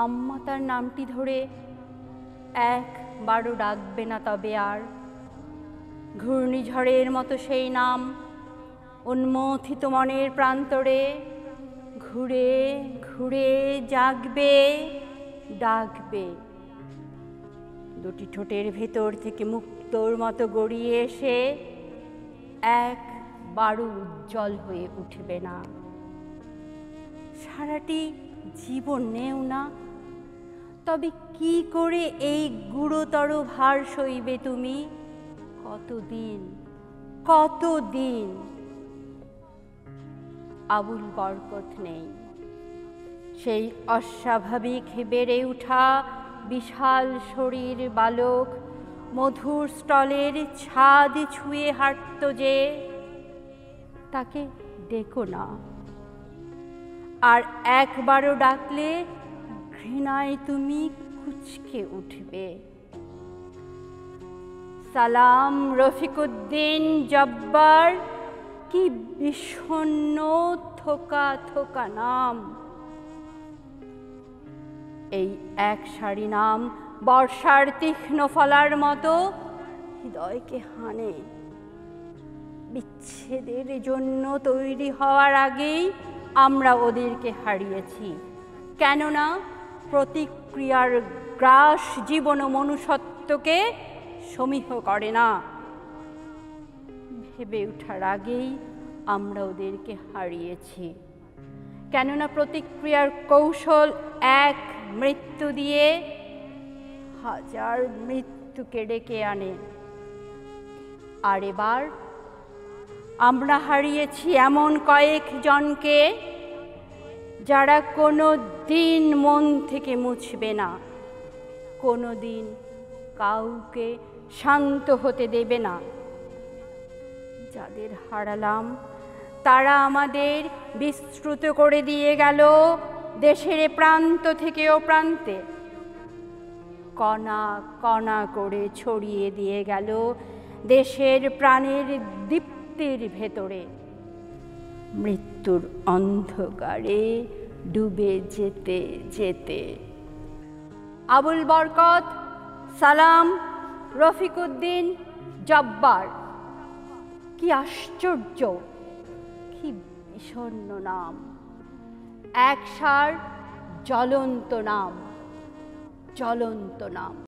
আম্মা তার নামটি ধরে একবারও ডাকবে না তবে আর। ঘূর্ণিঝড়ের মতো সেই নাম উন্মথিত মনের প্রান্তরে ঘুরে ঘুরে জাগবে, ডাকবে। দুটি ঠোঁটের ভেতর থেকে মুক্তোর মতো গড়িয়ে এসে একবারও উজ্জ্বল হয়ে উঠবে না। সারাটি জীবন নেও না, তবে কি করে এই গুরুতর ভার সইবে তুমি? কতদিন কতদিন? আবুল বরকত নেই। সেই অস্বাভাবিক বেড়ে উঠা বিশাল শরীর বালক মধুর স্টলের ছাদ ছুঁয়ে হাঁটত যে, তাকে ডেকো না। আর একবারও ডাকলে ঘৃণায় তুমি কুঁচকে উঠবে। সালাম রফিকুদ্দিন জব্বার, কি বিষণ্ণ থোকা থোকা নাম! এই এক সারি নাম বর্ষার তীক্ষ্ণ ফলার মতো হৃদয়কে হানে। বিচ্ছেদের জন্য তৈরি হওয়ার আগেই আমরা ওদেরকে হারিয়েছি, কেননা প্রতিক্রিয়ার গ্রাস জীবন ও মনুষ্যত্বকে সমীহ করে না। ভেবে ওঠার আগেই আমরা ওদেরকে হারিয়েছি, কেননা প্রতিক্রিয়ার কৌশল এক মৃত্যু দিয়ে হাজার মৃত্যুকে ডেকে আনে। আর এবার আমরা হারিয়েছি এমন কয়েকজনকে যারা কোনো দিন মন থেকে মুছবে না, কোনো দিন কাউকে শান্ত হতে দেবে না। যাদের হারালাম তারা আমাদের বিস্তৃত করে দিয়ে গেল দেশের প্রান্ত থেকে ও প্রান্তে, কণা কণা করে ছড়িয়ে দিয়ে গেল দেশের প্রাণের দীপ্তির ভেতরে। মৃত্যুর অন্ধকারে ডুবে যেতে যেতে। আবুল বরকত, সালাম, রফিকুদ্দিন জব্বার, কি আশ্চর্য, কি বিষণ্ণ নাম! একসার জ্বলন্ত নাম, জ্বলন্ত নাম।